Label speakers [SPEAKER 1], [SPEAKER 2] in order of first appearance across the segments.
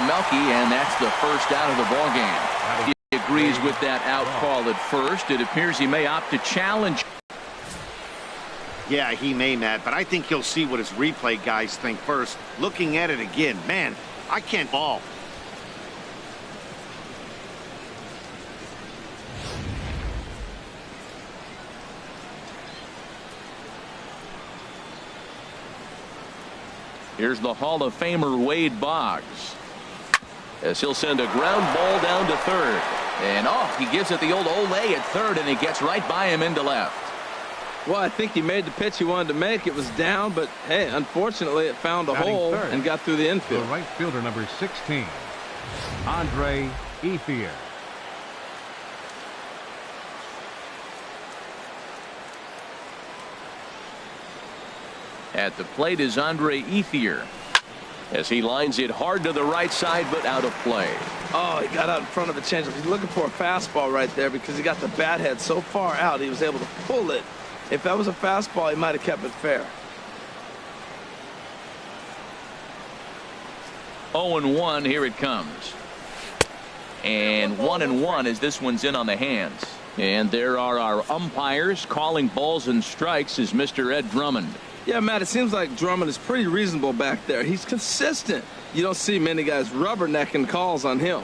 [SPEAKER 1] Melky, and that's the first out of the ball game. He agrees with that out call at first. It appears he may opt to challenge.
[SPEAKER 2] Yeah, he may, Matt, but I think he'll see what his replay guys think first. Looking at it again, man, I can't ball.
[SPEAKER 1] Here's the Hall of Famer Wade Boggs, as he'll send a ground ball down to third. And he gives it the old Olay at third, and he gets right by him into left.
[SPEAKER 3] Well, I think he made the pitch he wanted to make. It was down, but hey, unfortunately it found a hole and got through the infield.
[SPEAKER 4] The right fielder, number 16, Andre Ethier.
[SPEAKER 1] At the plate is Andre Ethier, as he lines it hard to the right side, but out of play.
[SPEAKER 3] Oh, he got out in front of the changeup. He's looking for a fastball right there because he got the bat head so far out he was able to pull it. If that was a fastball, he might have kept it fair.
[SPEAKER 1] 0-1, here it comes. And 1-1 as this one's in on the hands. And there are our umpires calling balls and strikes is Mr. Ed Drummond.
[SPEAKER 3] Yeah, Matt, it seems like Drummond is pretty reasonable back there. He's consistent. You don't see many guys rubbernecking calls on him.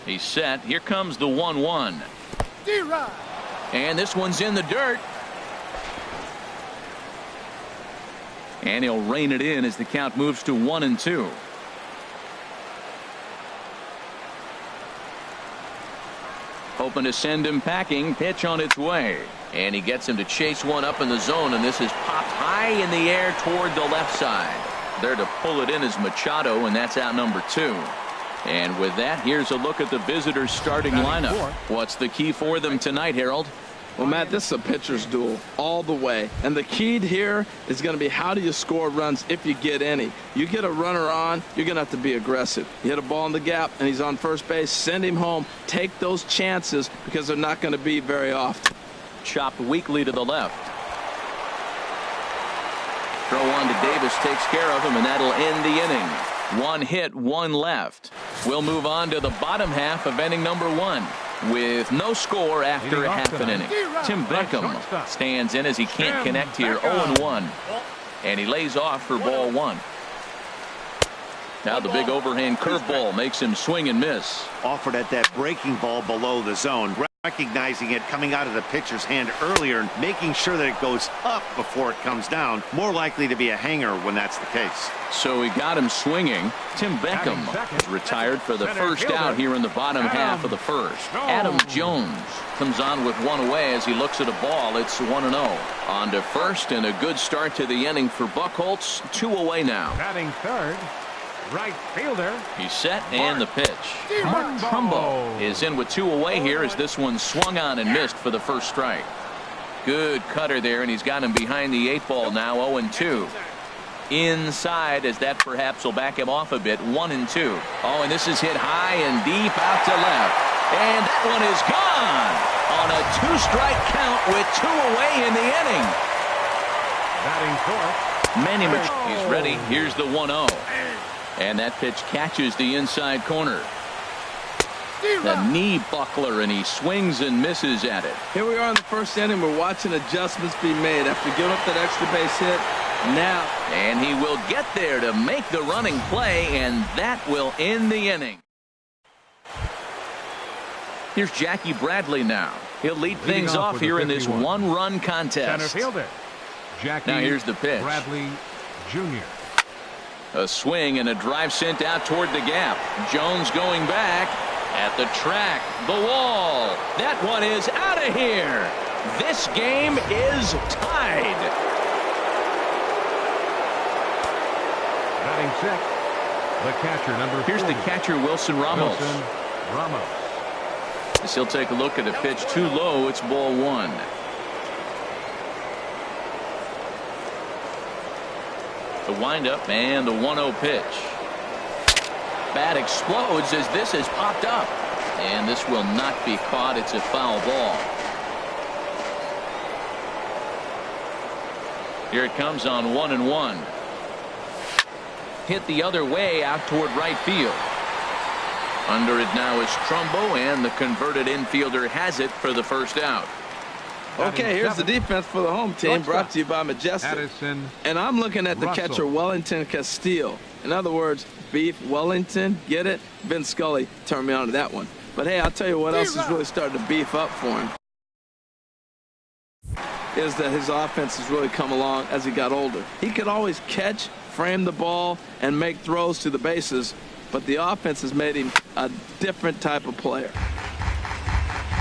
[SPEAKER 1] He's set. Here comes the 1-1. And this one's in the dirt. And he'll rein it in as the count moves to 1-2. Hoping to send him packing. Pitch on its way. And he gets him to chase one up in the zone, and this is popped high in the air toward the left side. There to pull it in is Machado, and that's out number 2. And with that, here's a look at the visitors' starting lineup. What's the key for them tonight, Harold?
[SPEAKER 3] Well, Matt, this is a pitcher's duel all the way. And the key here is going to be how do you score runs if you get any. You get a runner on, you're going to have to be aggressive. You hit a ball in the gap, and he's on first base. Send him home. Take those chances because they're not going to be very often.
[SPEAKER 1] Chopped weakly to the left. Throw on to Davis takes care of him, and that'll end the inning. 1 hit, 1 left. We'll move on to the bottom half of inning number 1 with no score after half an inning. Tim Beckham stands in as he can't connect here. 0-1, and he lays off for ball 1. Now the big overhand curveball makes him swing and miss.
[SPEAKER 2] Offered at that breaking ball below the zone. Recognizing it coming out of the pitcher's hand earlier and making sure that it goes up before it comes down. More likely to be a hanger when that's the case.
[SPEAKER 1] So he got him swinging. Tim Beckham is retired for the first out here in the bottom half of the first. Adam Jones comes on with one away as he looks at a ball. It's 1-0. On to first, and a good start to the inning for Buchholz. 2 away now.
[SPEAKER 4] Batting third, right fielder.
[SPEAKER 1] He's set, and the pitch. Mark Trumbo is in with 2 away here as this one swung on and missed for the first strike. Good cutter there, and he's got him behind the 8 ball now. 0-2. Inside, as that perhaps will back him off a bit. 1-2. Oh, and this is hit high and deep out to left. And that one is gone on a 2-strike count with 2 away in the inning.
[SPEAKER 4] Batting fourth,
[SPEAKER 1] Manny Machado. He's ready. Here's the 1-0. And that pitch catches the inside corner. The knee buckler, and he swings and misses at it.
[SPEAKER 3] Here we are in the first inning. We're watching adjustments be made after giving up that extra base hit. Now.
[SPEAKER 1] And he will get there to make the running play, and that will end the inning. Here's Jackie Bradley now. He'll lead things off here in this 1-run contest.
[SPEAKER 4] Center fielder, Jackie
[SPEAKER 1] now here's the pitch.
[SPEAKER 4] Bradley Jr.
[SPEAKER 1] A swing and a drive sent out toward the gap. Jones going back at the track. The wall. That one is out of here. This game is tied.
[SPEAKER 4] Batting sixth, the catcher, number 40.
[SPEAKER 1] Here's the catcher, Wilson Ramos.
[SPEAKER 4] Wilson Ramos.
[SPEAKER 1] As he'll take a look at a pitch too low. It's ball 1. The windup and the 1-0 pitch. Bat explodes as this has popped up. And this will not be caught. It's a foul ball. Here it comes on 1-1. Hit the other way out toward right field. Under it now is Trumbo, and the converted infielder has it for the first out.
[SPEAKER 3] Okay, here's the defense for the home team, brought to you by Majestic. And I'm looking at the catcher, Wellington Castillo. In other words, Beef Wellington, get it? Vin Scully turned me on to that one. But hey, I'll tell you what else is really starting to beef up for him. Is that his offense has really come along as he got older. He could always catch, frame the ball, and make throws to the bases, but the offense has made him a different type of player.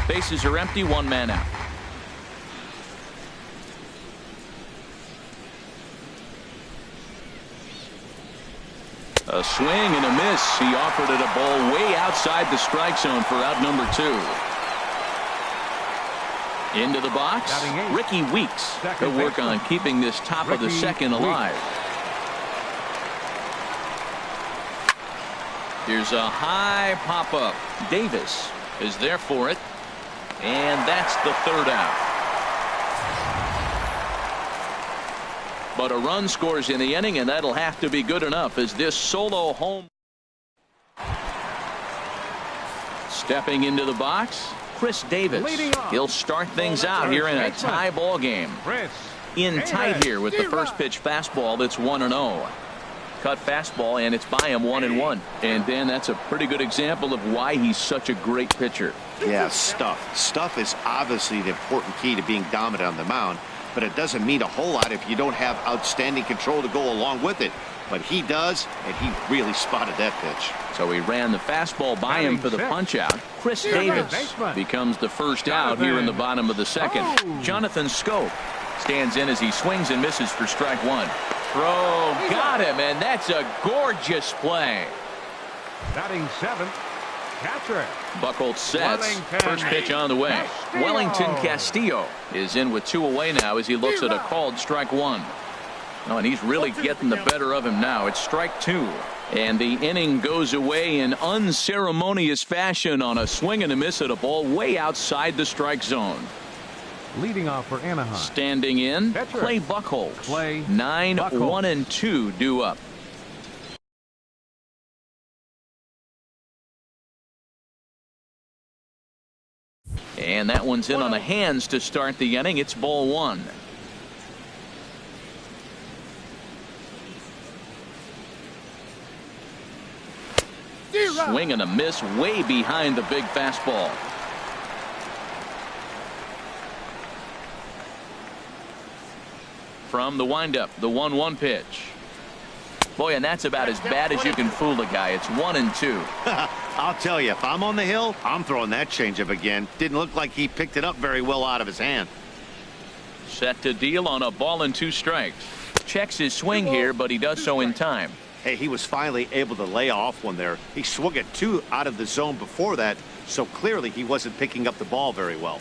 [SPEAKER 1] Bases are empty, one man out. A swing and a miss. He offered it a ball way outside the strike zone for out number 2. Into the box, Ricky Weeks. He'll work on keeping this top of the second alive. Here's a high pop-up. Davis is there for it. And that's the third out. But a run scores in the inning, and that'll have to be good enough as this solo home. Stepping into the box, Chris Davis. He'll start things out here in a tie ball game. In tight here with the first pitch fastball that's 1-0. Cut fastball, and it's by him 1-1. And then that's a pretty good example of why he's such a great pitcher.
[SPEAKER 2] Yeah, stuff. Stuff is obviously the important key to being dominant on the mound. But it doesn't mean a whole lot if you don't have outstanding control to go along with it. But he does, and he really spotted that pitch.
[SPEAKER 1] So he ran the fastball by him for the punch out. Chris Davis becomes the first out here in the bottom of the second. Jonathan Scope stands in as he swings and misses for strike 1. Throw got him, and that's a gorgeous play.
[SPEAKER 4] Batting 7th, catcher.
[SPEAKER 1] Buchholz sets. First pitch on the way. Wellington Castillo is in with 2 away now as he looks at a called strike 1. Oh, and he's really getting the better of him now. It's strike 2. And the inning goes away in unceremonious fashion on a swing and a miss at a ball way outside the strike zone.
[SPEAKER 4] Leading off for Anaheim.
[SPEAKER 1] Standing in, Clay Buchholz. 9, 1 and 2 due up. And that one's in on the hands to start the inning. It's ball 1. Swing and a miss way behind the big fastball. From the windup, the 1-1 pitch. Boy, and that's about as bad as you can fool a guy. It's 1-2.
[SPEAKER 2] I'll tell you, if I'm on the hill, I'm throwing that changeup again. Didn't look like he picked it up very well out of his hand.
[SPEAKER 1] Set to deal on a ball and 2 strikes. Checks his swing here, but he does so in time.
[SPEAKER 2] Hey, he was finally able to lay off one there. He swung at 2 out of the zone before that, so clearly he wasn't picking up the ball very well.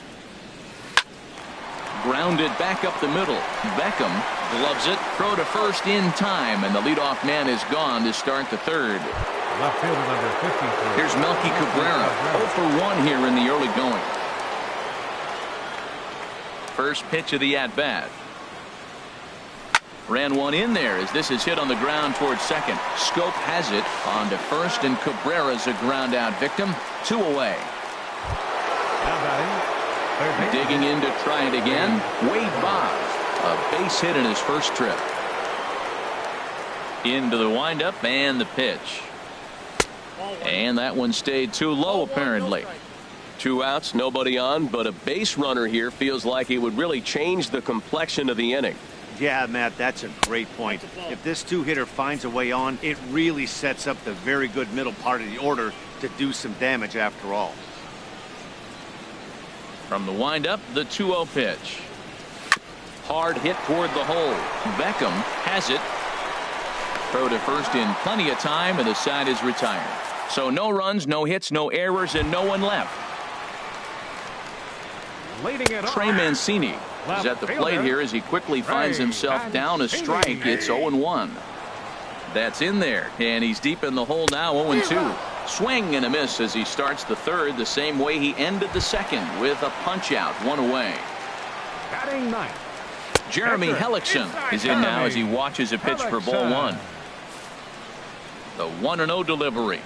[SPEAKER 1] Grounded back up the middle. Beckham gloves it. Throw to first in time, and the leadoff man is gone to start the third.
[SPEAKER 4] Left fielder number 53.
[SPEAKER 1] Here's Melky Cabrera. 0 for 1 here in the early going. First pitch of the at-bat. Ran one in there as this is hit on the ground towards second. Scope has it on to first, and Cabrera's a ground out victim. 2 away.
[SPEAKER 4] Now batting.
[SPEAKER 1] Digging in to try it again. Wade Boggs, a base hit in his first trip. Into the windup and the pitch. And that one stayed too low apparently.
[SPEAKER 5] 2 outs, nobody on, but a base runner here feels like it would really change the complexion of the inning.
[SPEAKER 2] Yeah, Matt, that's a great point. If this 2-hitter finds a way on, it really sets up the very good middle part of the order to do some damage after all.
[SPEAKER 1] From the windup, the 2-0 pitch. Hard hit toward the hole. Beckham has it. Throw to first in plenty of time, and the side is retired. So no runs, no hits, no errors, and no one left. Trey Mancini is at the plate here as he quickly finds himself down a strike. It's 0-1. That's in there, and he's deep in the hole now. 0-2. Swing and a miss as he starts the third the same way he ended the second with a punch out, 1 away.
[SPEAKER 4] Batting 9th.
[SPEAKER 1] Jeremy Hellickson is in now as he watches a pitch for ball one. The 1-0 delivery.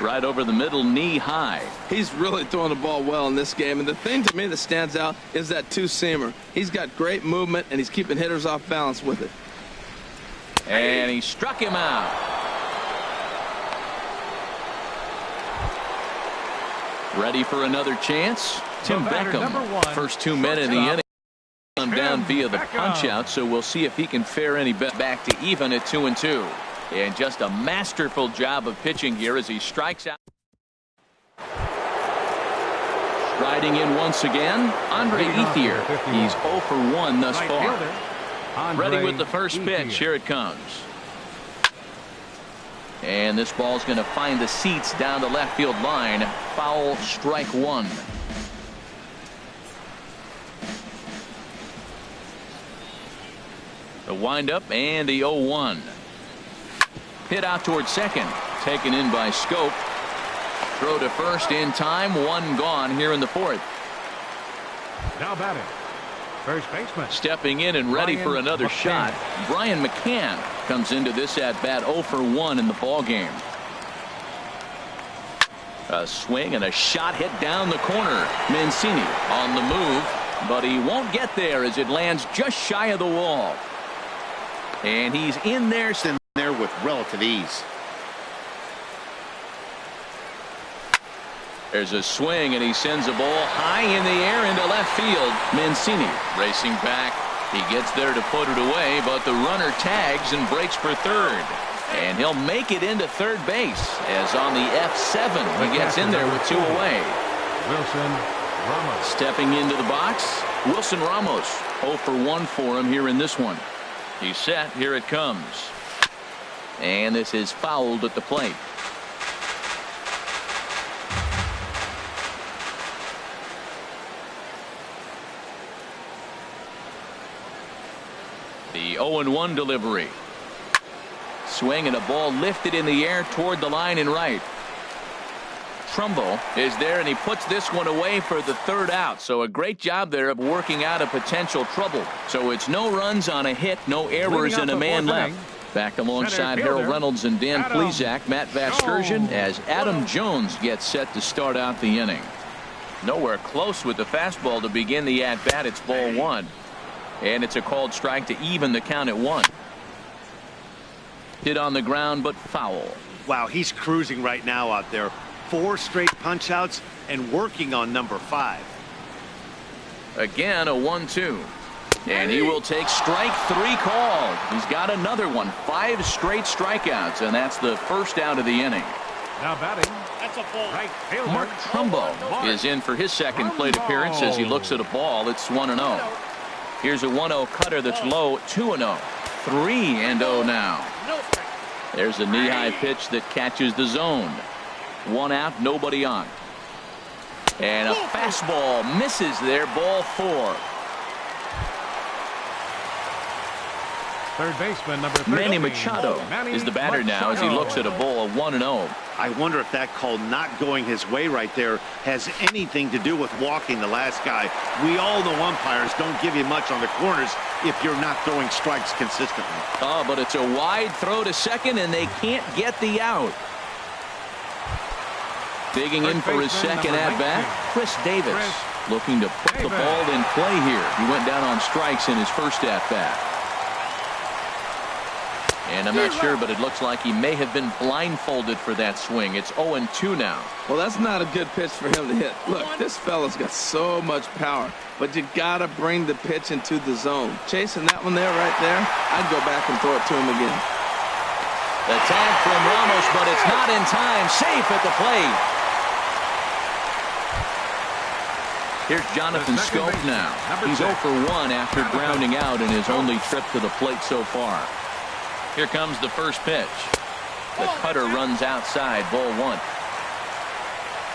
[SPEAKER 1] Right over the middle, knee high.
[SPEAKER 3] He's really throwing the ball well in this game, and the thing to me that stands out is that two-seamer. He's got great movement, and he's keeping hitters off balance with it.
[SPEAKER 1] And he struck him out. Ready for another chance? Tim Beckham, first 2 men in the inning. Down via the punch out, so we'll see if he can fare any better. Back to even at 2-2. And just a masterful job of pitching here as he strikes out. Striding in once again, Andre Ethier. He's 0 for 1 thus far. Ready with the first pitch. Here it comes. And this ball's going to find the seats down the left field line. Foul, strike one. The windup and the 0-1. Hit out towards second. Taken in by Scope. Throw to first in time. One gone here in the fourth.
[SPEAKER 4] Now batting, first baseman.
[SPEAKER 1] Stepping in and ready for another shot. Brian McCann comes into this at bat 0 for 1 in the ball game. A swing and a shot hit down the corner. Mancini on the move, but he won't get there as it lands just shy of the wall. And he's in there
[SPEAKER 2] with relative ease.
[SPEAKER 1] There's a swing, and he sends a ball high in the air into left field. Mancini racing back. He gets there to put it away, but the runner tags and breaks for third. And he'll make it into third base as on the F7 he gets in there with 2 away.
[SPEAKER 4] Wilson Ramos.
[SPEAKER 1] Stepping into the box, Wilson Ramos. 0 for 1 for him here in this one. He's set. Here it comes. And this is fouled at the plate. The 0-1 delivery. Swing and a ball lifted in the air toward the line and right. Trumbo is there, and he puts this one away for the third out. So a great job there of working out a potential trouble. So it's no runs on a hit, no errors, and a man left. Back alongside Harold Reynolds and Dan Plesac, Matt Vasgersian, as Adam Jones gets set to start out the inning. Nowhere close with the fastball to begin the at-bat. It's ball one. And it's a called strike to even the count at 1. Hit on the ground, but foul.
[SPEAKER 2] Wow, he's cruising right now out there. 4 straight punch-outs and working on number 5.
[SPEAKER 1] Again, a 1-2. And he will take strike 3 called. He's got another one. 5 straight strikeouts, and that's the first out of the inning.
[SPEAKER 4] Now batting,
[SPEAKER 2] that's a ball.
[SPEAKER 4] right fielder.
[SPEAKER 1] Mark Trumbo is in for his second plate appearance as he looks at a ball. It's 1-0. Here's a 1-0 cutter that's low. 2-0. 3-0 now. There's a knee-high pitch that catches the zone. 1 out, nobody on. And a fastball misses there. Ball 4.
[SPEAKER 4] Third baseman, number 13.
[SPEAKER 1] Manny Machado is the batter now as he looks at a ball of 1-0.
[SPEAKER 2] I wonder if that call not going his way right there has anything to do with walking the last guy. We all know umpires don't give you much on the corners if you're not throwing strikes consistently.
[SPEAKER 1] Oh, but it's a wide throw to second, and they can't get the out. Digging in for his second at-bat, Chris Davis, looking to put the ball in play here. He went down on strikes in his first at-bat. And I'm not sure, but it looks like he may have been blindfolded for that swing. It's 0-2 now.
[SPEAKER 3] Well, that's not a good pitch for him to hit. Look, this fella's got so much power, but you got to bring the pitch into the zone. Chasing that one there, right there, I'd go back and throw it to him again.
[SPEAKER 1] The tag from Ramos, but it's not in time. Safe at the plate. Here's Jonathan Scope now. He's 0 for 1 after grounding out in his only trip to the plate so far. Here comes the first pitch. The cutter runs outside, ball 1.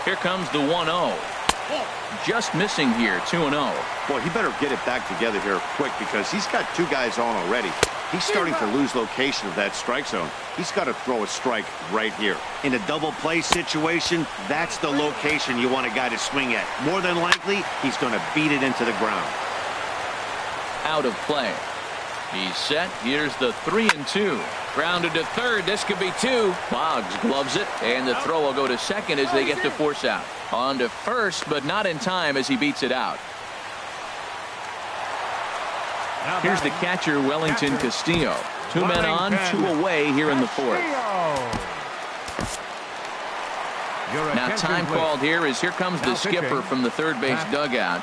[SPEAKER 1] Here comes the 1-0. Just missing here, 2-0.
[SPEAKER 2] Boy, he better get it back together here quick because he's got 2 guys on already. He's starting to lose location of that strike zone. He's got to throw a strike right here. In a double play situation, that's the location you want a guy to swing at. More than likely, he's going to beat it into the ground.
[SPEAKER 1] out of play. He's set. Here's the 3-2. Grounded to third. This could be two. Boggs gloves it, and the throw will go to second as they get the force out. On to first, but not in time as he beats it out. Here's the catcher, Wellington Castillo. 2 men on, 2 away here in the fourth. Now time called here as here comes the skipper from the third base dugout.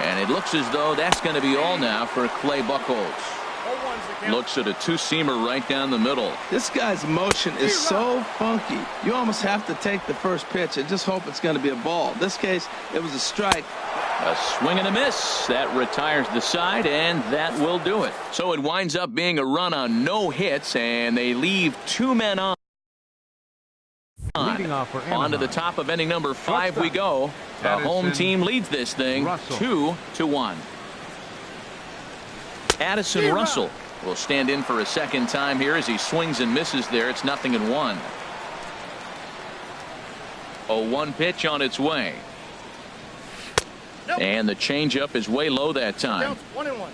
[SPEAKER 1] And it looks as though that's going to be all now for Clay Buchholz. Looks at a two-seamer right down the middle.
[SPEAKER 3] This guy's motion is so funky. You almost have to take the first pitch and just hope it's going to be a ball. In this case, it was a strike.
[SPEAKER 1] A swing and a miss. That retires the side, and that will do it. So it winds up being a run on no hits, and they leave 2 men on. On to the top of inning number 5 we go. The home team leads this thing 2-1. Addison Russell will stand in for a second time here as he swings and misses there. It's 0-1. 0-1 pitch on its way. And the changeup is way low that time.
[SPEAKER 6] 1-1.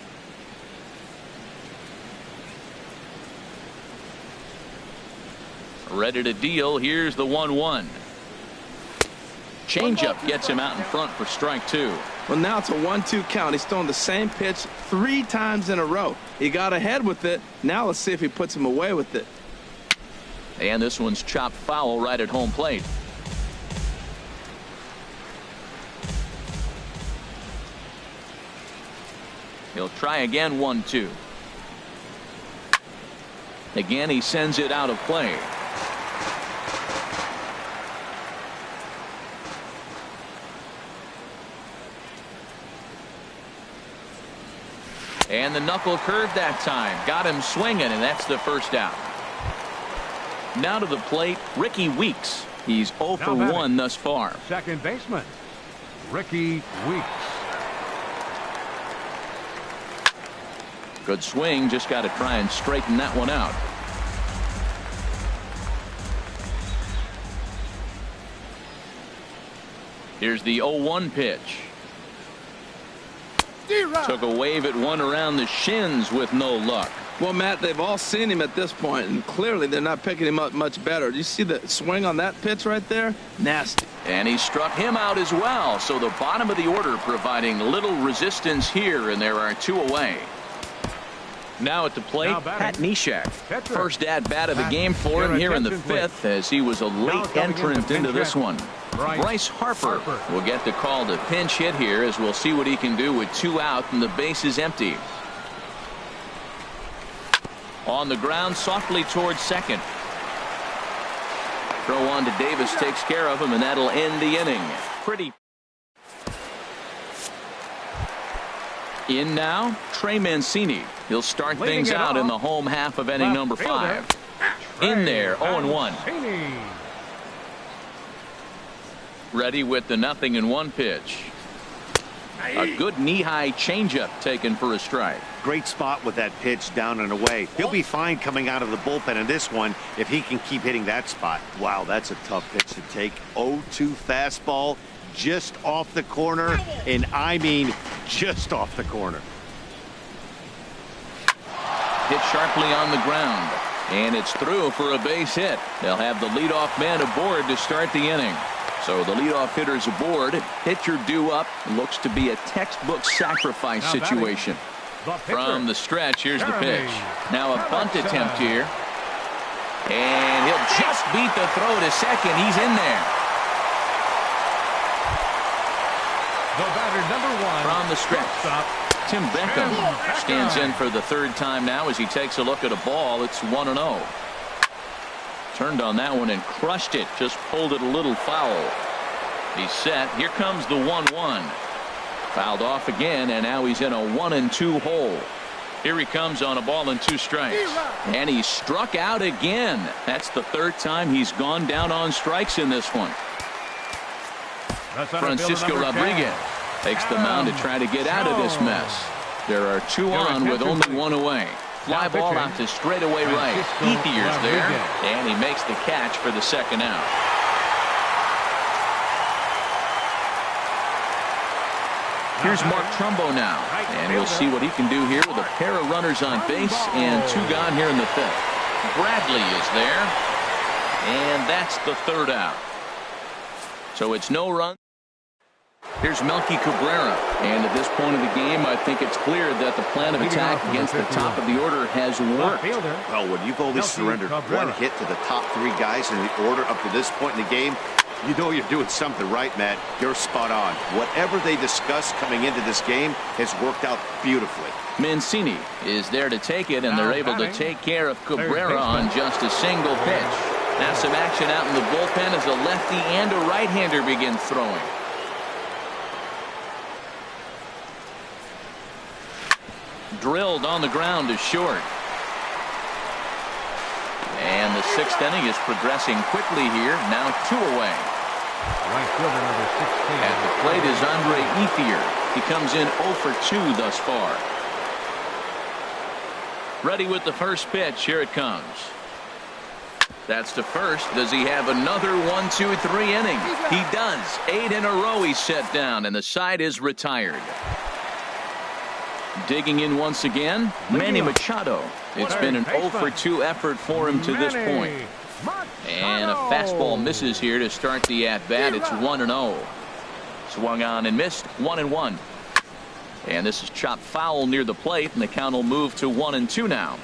[SPEAKER 1] Ready to deal. Here's the 1-1. Changeup gets him out in front for strike 2.
[SPEAKER 3] Well, now it's a 1-2 count. He's thrown the same pitch 3 times in a row. He got ahead with it. Now let's see if he puts him away with it.
[SPEAKER 1] And this one's chopped foul right at home plate. He'll try again. 1-2. Again, he sends it out of play. And the knuckle curve that time. Got him swinging, and that's the first out. Now to the plate, Ricky Weeks. He's 0 for 1 thus far.
[SPEAKER 4] Second baseman, Ricky Weeks.
[SPEAKER 1] Good swing. Just got to try and straighten that one out. Here's the 0-1 pitch. Took a wave at one around the shins with no luck.
[SPEAKER 3] Well, Matt, they've all seen him at this point, and clearly they're not picking him up much better. Do you see the swing on that pitch right there? Nasty.
[SPEAKER 1] And he struck him out as well. So the bottom of the order providing little resistance here, and there are 2 away. Now at the plate, Pat Neshek. First at bat of the game for him here in the 5th, as he was a late entrant into this one. Bryce Harper will get the call to pinch hit here, as we'll see what he can do with 2 out and the base is empty. On the ground, softly towards second. Throw on to Davis, takes care of him, and that'll end the inning. Pretty. In now, Trey Mancini. He'll start things out in the home half of inning number 5. In there, 0-1. Ready with the 0-1 pitch. A good knee-high changeup taken for a strike.
[SPEAKER 2] Great spot with that pitch down and away. He'll be fine coming out of the bullpen in this one if he can keep hitting that spot. Wow, that's a tough pitch to take. 0-2 fastball just off the corner, and I mean just off the corner.
[SPEAKER 1] Hit sharply on the ground, and it's through for a base hit. They'll have the leadoff man aboard to start the inning. So the leadoff hitter's aboard. Pitcher due up. Looks to be a textbook sacrifice situation. From the stretch, here's the pitch. Now a bunt attempt here. And he'll just beat the throw to second. He's in there.
[SPEAKER 4] The batter, number 1.
[SPEAKER 1] From the stretch, Tim Beckham stands in for the 3rd time now as he takes a look at a ball. It's 1-0. Turned on that one and crushed it. Just pulled it a little foul. He's set. Here comes the 1-1. Fouled off again, and now he's in a 1-2 hole. Here he comes on a ball and 2 strikes. And he struck out again. That's the 3rd time he's gone down on strikes in this one. Francisco Rodriguez takes the mound to try to get out of this mess. There are 2 on with only 1 away. Fly ball out to straightaway right. Ethier's there, and he makes the catch for the 2nd out. Here's Mark Trumbo now, and we'll see what he can do here with a pair of runners on base and 2 gone here in the 5th. Bradley is there, and that's the 3rd out. So it's no run. Here's Melky Cabrera, and at this point of the game, I think it's clear that the plan of attack against the top of the order has worked.
[SPEAKER 2] Well, when you've only surrendered 1 hit to the top 3 guys in the order up to this point in the game, you know you're doing something right, Matt. You're spot on. Whatever they discussed coming into this game has worked out beautifully.
[SPEAKER 1] Mancini is there to take it, and they're able to take care of Cabrera on just a single pitch. Now some action out in the bullpen as a lefty and a right-hander begin throwing. Drilled on the ground to short. And the 6th inning is progressing quickly here. Now 2 away.
[SPEAKER 4] Right fielder number 16.
[SPEAKER 1] At the plate is Andre Ethier. He comes in 0 for 2 thus far. Ready with the first pitch. Here it comes. That's to first. Does he have another 1, 2, 3 inning? He does. 8 in a row he's set down, and the side is retired. Digging in once again, Manny Machado. It's been an 0 for 2 effort for him to this point. And a fastball misses here to start the at-bat. It's 1-0. Swung on and missed. 1-1. And this is chopped foul near the plate, and the count will move to 1-2 now.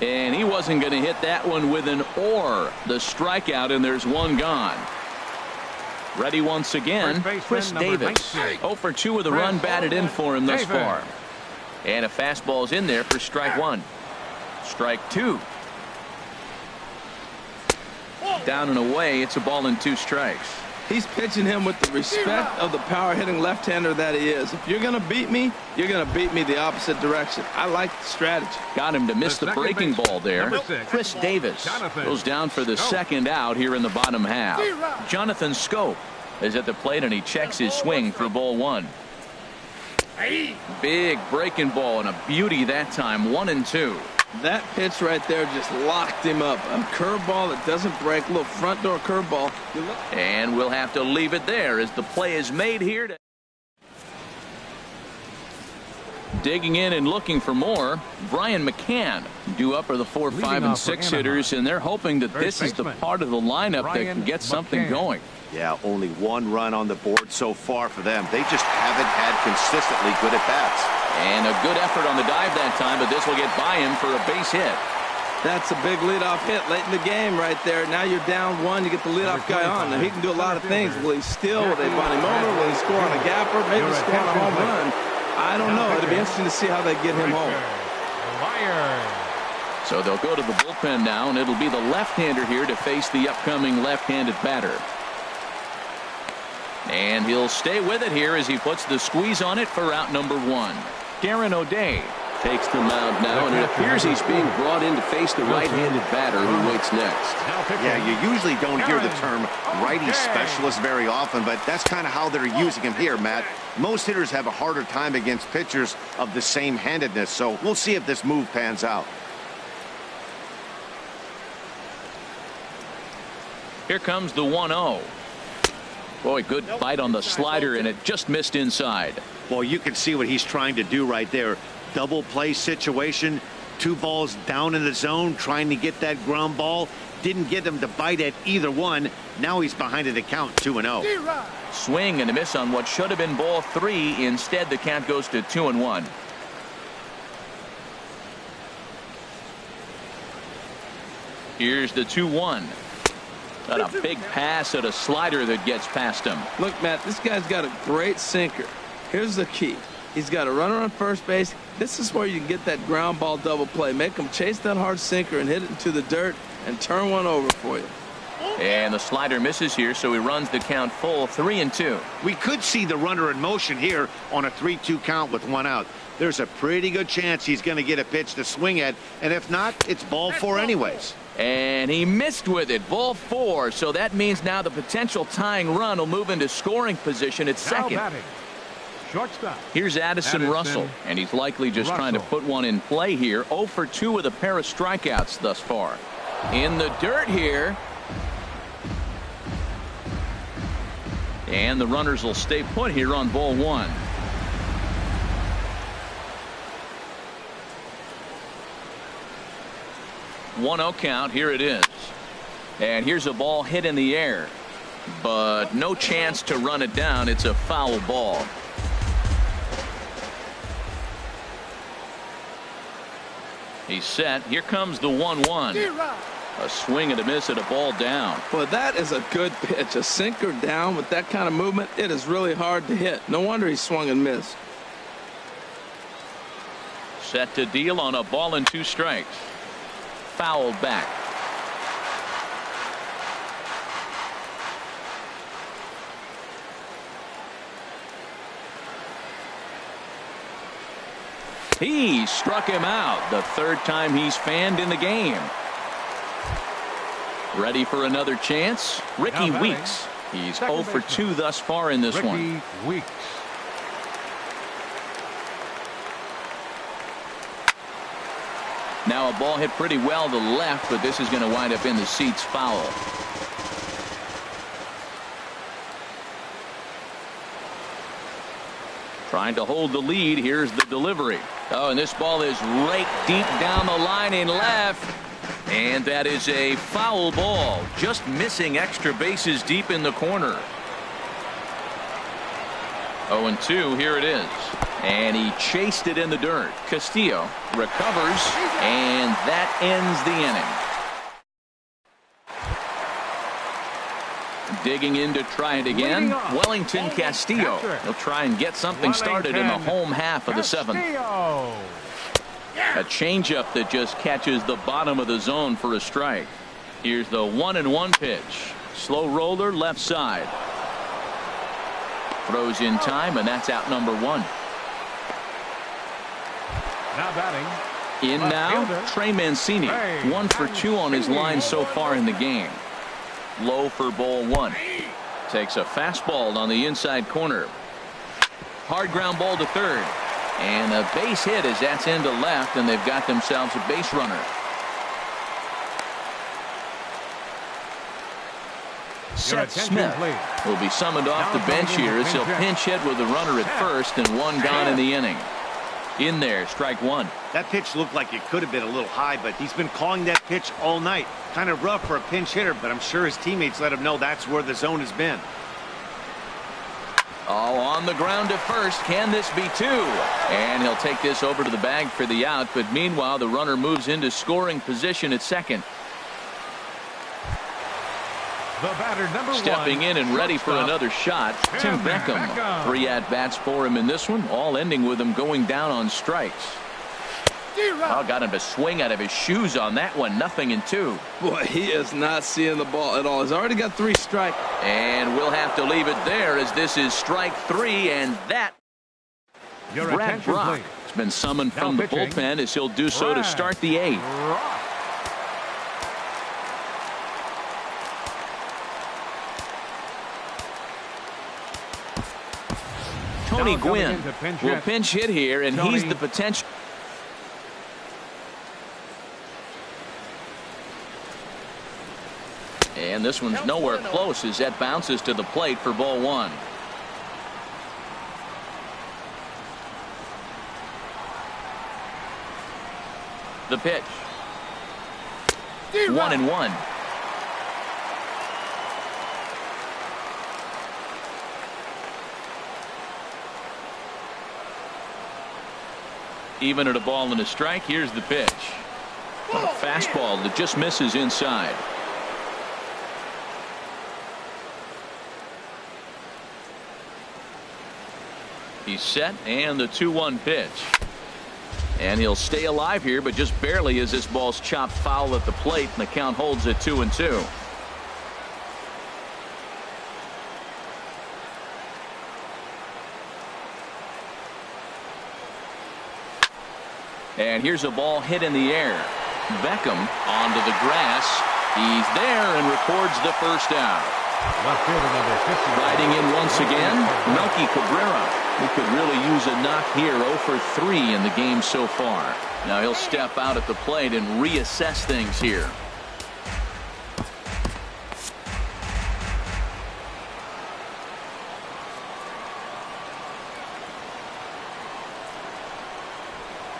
[SPEAKER 1] And he wasn't going to hit that one with an or. The strikeout, and there's 1 gone. Ready once again, Chris Davis. 0 for 2 with a run batted in for him thus far. And a fastball's in there for strike 1. Strike 2. Down and away. It's a ball and 2 strikes.
[SPEAKER 3] He's pitching him with the respect of the power-hitting left-hander that he is. If you're going to beat me, you're going to beat me the opposite direction. I like the strategy.
[SPEAKER 1] Got him to miss the breaking ball there. Chris Davis goes down for the 2nd out here in the bottom half. Jonathan Scope is at the plate, and he checks his swing for ball 1. Big breaking ball, and a beauty that time. 1-2.
[SPEAKER 3] That pitch right there just locked him up. A curveball that doesn't break, a little front door curveball.
[SPEAKER 1] And we'll have to leave it there as the play is made here. Digging in and looking for more, Brian McCann. Due up are the 4, 5, and 6 hitters, and they're hoping that this is the part of the lineup that can get something going.
[SPEAKER 2] Yeah, only 1 run on the board so far for them. They just haven't had consistently good at-bats.
[SPEAKER 1] And a good effort on the dive that time, but this will get by him for a base hit.
[SPEAKER 3] That's a big leadoff hit late in the game right there. Now you're down 1. You get the leadoff guy on. Now he can do a lot of things. Will he steal? Will they bunt him over? Will he score on a gapper? Maybe score on a home run. I don't know. It'll be interesting to see how they get him home.
[SPEAKER 1] So they'll go to the bullpen now, and it'll be the left-hander here to face the upcoming left-handed batter. And he'll stay with it here as he puts the squeeze on it for out number 1. Darren O'Day
[SPEAKER 5] takes the mound now, and it appears he's being brought in to face the right-handed batter who waits next.
[SPEAKER 2] Yeah, you usually don't hear the term righty specialist very often, but that's kind of how they're using him here, Matt. Most hitters have a harder time against pitchers of the same handedness, so we'll see if this move pans out.
[SPEAKER 1] Here comes the 1-0. Boy, good bite on the slider, and it just missed inside.
[SPEAKER 2] Well, you can see what he's trying to do right there. Double play situation, 2 balls down in the zone, trying to get that ground ball. Didn't get him to bite at either one. Now he's behind in the count, 2-0.
[SPEAKER 1] Swing and a miss on what should have been ball 3. Instead, the count goes to 2-1. Here's the 2-1. Got a big pass at a slider that gets past him.
[SPEAKER 3] Look, Matt, this guy's got a great sinker. Here's the key. He's got a runner on first base. This is where you can get that ground ball double play. Make him chase that hard sinker and hit it into the dirt and turn one over for you.
[SPEAKER 1] And the slider misses here, so he runs the count full, 3-2.
[SPEAKER 2] We could see the runner in motion here on a 3-2 count with 1 out. There's a pretty good chance he's going to get a pitch to swing at, and if not, it's ball 4 anyways.
[SPEAKER 1] And he missed with it, ball 4, so that means now the potential tying run will move into scoring position at second.
[SPEAKER 4] Shortstop.
[SPEAKER 1] Here's Addison Russell, and he's likely just trying to put one in play here. 0 for 2 with a pair of strikeouts thus far. In the dirt here. And the runners will stay put here on ball one. 1-0 count. Here it is. And here's a ball hit in the air, but no chance to run it down. It's a foul ball. He's set. Here comes the 1-1. A swing and a miss at a ball down.
[SPEAKER 3] Well, that is a good pitch. A sinker down with that kind of movement, it is really hard to hit. No wonder he swung and missed.
[SPEAKER 1] Set to deal on a ball and 2 strikes. Fouled back. He struck him out. The 3rd time he's fanned in the game. Ready for another chance? Ricky Weeks. He's 0 for 2 thus far in this one.
[SPEAKER 4] Weeks.
[SPEAKER 1] Now a ball hit pretty well to the left, but this is going to wind up in the seats foul. Trying to hold the lead. Here's the delivery. Oh, and this ball is raked deep down the line in left. And that is a foul ball. Just missing extra bases deep in the corner. 0-2. Here it is. And he chased it in the dirt. Castillo recovers, and that ends the inning. Digging in to try it again. Wellington Castillo. He'll try and get something started in the home half of the 7th. A changeup that just catches the bottom of the zone for a strike. Here's the 1-1 pitch. Slow roller left side. Throws in time, and that's out number 1.
[SPEAKER 4] Now batting.
[SPEAKER 1] In now, Trey Mancini. 1 for 2 on his line so far in the game. Low for ball 1. Takes a fastball on the inside corner. Hard ground ball to 3rd. And a base hit as that's into left, and they've got themselves a base runner. Seth Smith will be summoned off the bench here as he'll pinch hit with a runner at first and 1 gone in the inning. In there, strike 1.
[SPEAKER 2] That pitch looked like it could have been a little high, but he's been calling that pitch all night. Kind of rough for a pinch hitter, but I'm sure his teammates let him know that's where the zone has been.
[SPEAKER 1] Oh, on the ground to first. Can this be 2? And he'll take this over to the bag for the out, but meanwhile the runner moves into scoring position at second.
[SPEAKER 4] The batter, number
[SPEAKER 1] Stepping
[SPEAKER 4] 1.
[SPEAKER 1] in and ready for another shot, Tim Beckham. 3 at-bats for him in this one, all ending with him going down on strikes. Oh, got him to swing out of his shoes on that one. 0-2.
[SPEAKER 3] Boy, he is not seeing the ball at all. He's already got 3 strikes.
[SPEAKER 1] And we'll have to leave it there as this is strike 3, and that Brad Brock has been summoned from the bullpen as he'll do so to start the 8th. Tony Gwynn will pinch hit here, and he's the potential. And this one's nowhere close as that bounces to the plate for ball 1. The pitch. 1-1. Even at a ball and a strike. Here's the pitch. A fastball that just misses inside. He's set, and the 2-1 pitch. And he'll stay alive here, but just barely as this ball's chopped foul at the plate, and the count holds at 2-2. And here's a ball hit in the air. Beckham onto the grass. He's there and records the first out.
[SPEAKER 4] Left fielder number 50.
[SPEAKER 1] Riding in once again, Melky Cabrera, who could really use a knock here. 0 for 3 in the game so far. Now he'll step out at the plate and reassess things here.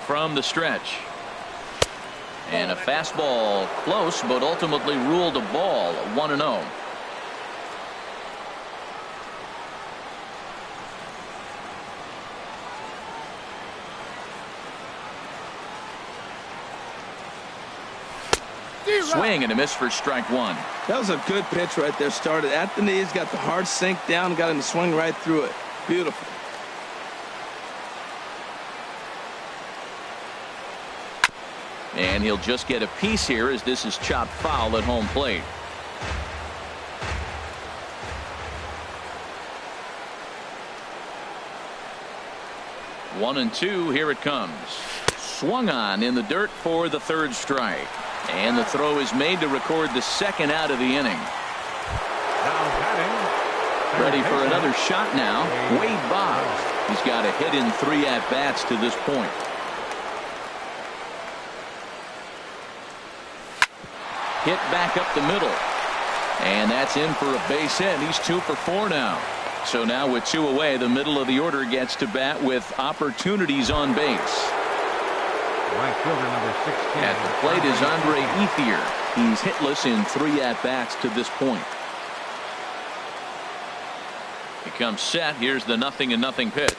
[SPEAKER 1] from the stretch. And a fastball close, but ultimately ruled a ball. 1-0. Swing and a miss for strike one.
[SPEAKER 3] That was a good pitch right there. Started at the knees, got the hard sink down, got him to swing right through it. Beautiful.
[SPEAKER 1] And he'll just get a piece here as this is chopped foul at home plate. One and two. Here it comes. Swung on in the dirt for the third strike. And the throw is made to record the second out of the inning. Ready for another shot now. Wade Boggs. He's got a hit in 3 at-bats to this point. Hit back up the middle. And that's in for a base hit. He's 2 for 4 now. So now with 2 away, the middle of the order gets to bat with opportunities on base.
[SPEAKER 4] Right fielder number 16.
[SPEAKER 1] At the plate is Andre Ethier. He's hitless in 3 at-bats to this point. He comes set. Here's the 0-0 pitch.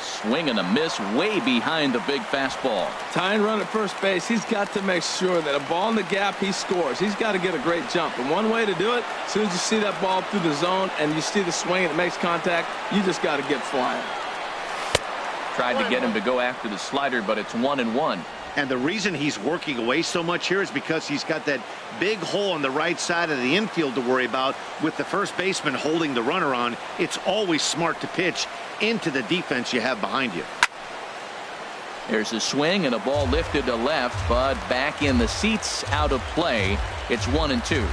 [SPEAKER 1] Swing and a miss way behind the big fastball.
[SPEAKER 3] Tying run at first base. He's got to make sure that a ball in the gap, he scores. He's got to get a great jump. And one way to do it, as soon as you see that ball through the zone and you see the swing and it makes contact, you just got to get flying.
[SPEAKER 1] Tried to get him to go after the slider, but it's 1-1.
[SPEAKER 2] And the reason he's working away so much here is because he's got that big hole on the right side of the infield to worry about. With the first baseman holding the runner on, it's always smart to pitch into the defense you have behind you.
[SPEAKER 1] There's a swing and a ball lifted to left, but back in the seats, out of play. It's 1-2.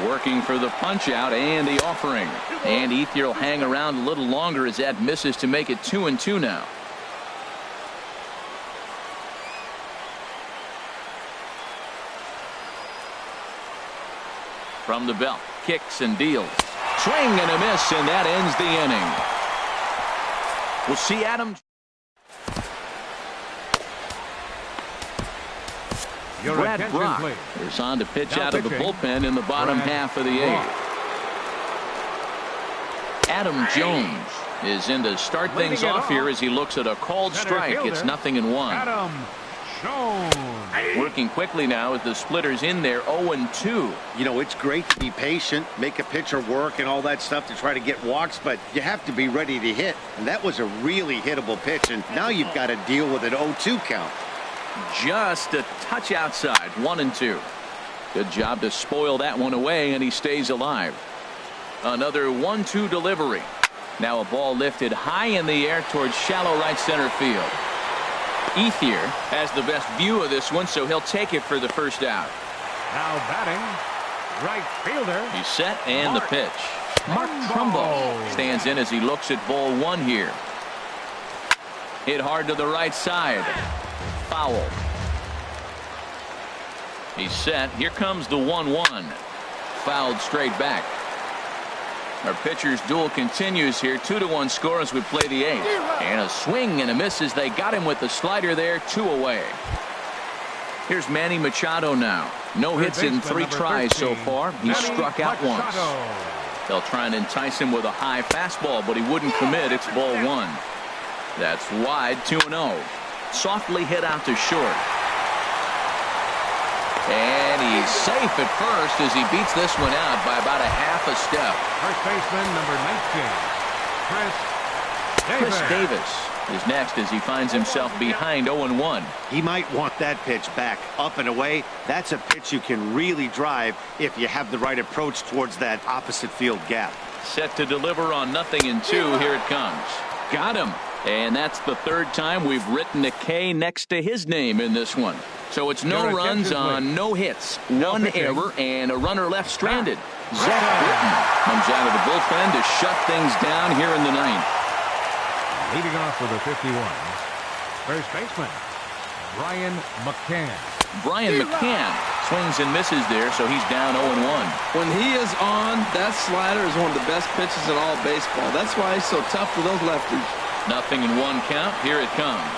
[SPEAKER 1] Working for the punch out and the offering. And Ethier will hang around a little longer as that misses to make it 2-2 now. From the belt, kicks and deals. Swing and a miss, and that ends the inning. We'll see Adam. Brad Brock is on to pitch out of the bullpen in the bottom half of the 8th. Adam Jones is in to start things off here as he looks at a called strike. It's 0-1.
[SPEAKER 4] Adam Jones.
[SPEAKER 1] Working quickly now as the splitter's in there. 0-2.
[SPEAKER 2] You know, it's great to be patient, make a pitcher work and all that stuff to try to get walks, but you have to be ready to hit. And that was a really hittable pitch, and now you've got to deal with an 0-2 count.
[SPEAKER 1] Just a touch outside. 1-2. Good job to spoil that one away, and he stays alive. Another 1-2 delivery. Now a ball lifted high in the air towards shallow right center field. Ethier has the best view of this one, so he'll take it for the first out.
[SPEAKER 4] Now batting, right fielder.
[SPEAKER 1] He's set, and the pitch. Mark Trumbo stands in as he looks at ball 1 here. Hit hard to the right side. Foul. He's set. Here comes the 1-1. Fouled straight back. Our pitcher's duel continues here. 2-1 score as we play the 8th. And a swing and a miss as they got him with the slider there. 2 away. Here's Manny Machado now. No hits in 3 tries so far. He struck out once. They'll try and entice him with a high fastball, but he wouldn't commit. It's ball 1. That's wide. 2-0. Softly hit out to short. And he's safe at first as he beats this one out by about a half a step.
[SPEAKER 4] First baseman number 19,
[SPEAKER 1] Chris Davis is next as he finds himself behind 0-1.
[SPEAKER 2] He might want that pitch back up and away. That's a pitch you can really drive if you have the right approach towards that opposite field gap.
[SPEAKER 1] Set to deliver on 0-2. Here it comes. Got him. And that's the 3rd time we've written a K next to his name in this one. So it's no runs on no hits, 1 error, and a runner left stranded. Zach Britton comes out of the bullpen to shut things down here in the 9th.
[SPEAKER 4] Leading off with a 51, first baseman Brian McCann.
[SPEAKER 1] Brian McCann swings and misses there, so he's down 0-1.
[SPEAKER 3] When he is on, that slider is one of the best pitches in all baseball. That's why he's so tough to those lefties.
[SPEAKER 1] 0-1 count. Here it comes.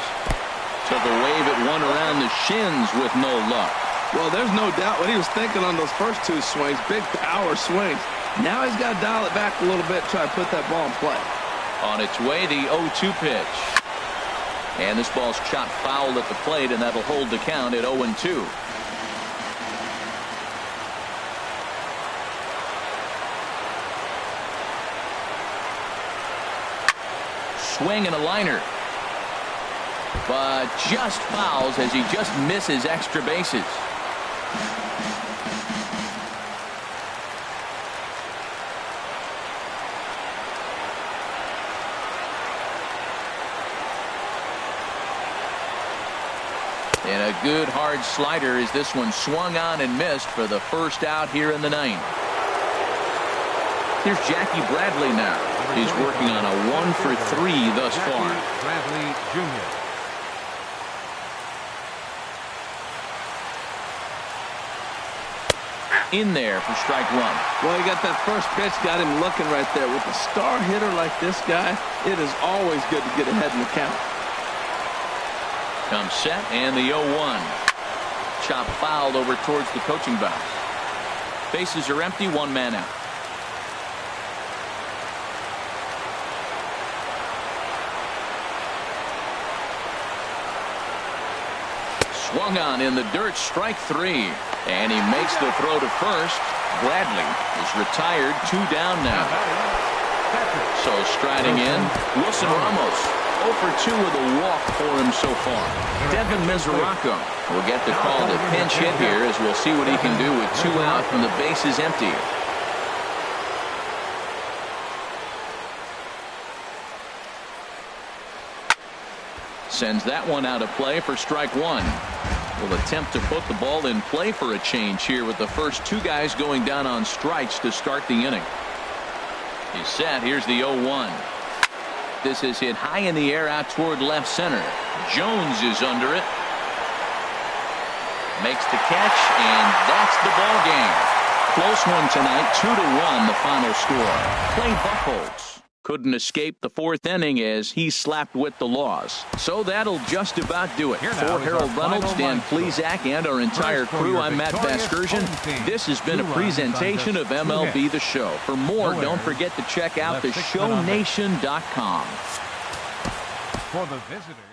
[SPEAKER 1] Took a wave at one around the shins with no luck.
[SPEAKER 3] Well, there's no doubt what he was thinking on those first two swings. Big power swings. Now he's got to dial it back a little bit, try to put that ball in play.
[SPEAKER 1] On its way, the 0-2 pitch. And this ball's chopped foul at the plate, and that'll hold the count at 0-2. Swing and a liner. But just fouls as he just misses extra bases. And a good hard slider as this one swung on and missed for the first out here in the ninth. Here's Jackie Bradley now. He's working on a 1-for-3 thus far.
[SPEAKER 4] Bradley Jr.
[SPEAKER 1] In there for strike one.
[SPEAKER 3] Well, he got that first pitch, got him looking right there. With a star hitter like this guy, it is always good to get ahead in the count.
[SPEAKER 1] Comes set and the 0-1. Chop fouled over towards the coaching box. Bases are empty, one man out. Swung on in the dirt, strike three. And he makes the throw to first. Bradley is retired, 2 down now. So striding in, Wilson Ramos. 0-for-2 with a walk for him so far. Devin Mesoraco will get the call to pinch hit here as we'll see what he can do with 2 out and the bases empty. Sends that one out of play for strike one. Will attempt to put the ball in play for a change here with the first 2 guys going down on strikes to start the inning. He's set. Here's the 0-1. This is hit high in the air out toward left center. Jones is under it. Makes the catch, and that's the ball game. Close one tonight, 2-1 the final score. Clay Buchholz couldn't escape the 4th inning as he slapped with the loss. So that'll just about do it. For Harold Reynolds, Dan Plesac, and our entire crew, I'm Matt Vasgersian. This has been a presentation of MLB The Show. For more, don't forget to check out theshownation.com.
[SPEAKER 4] For the visitors.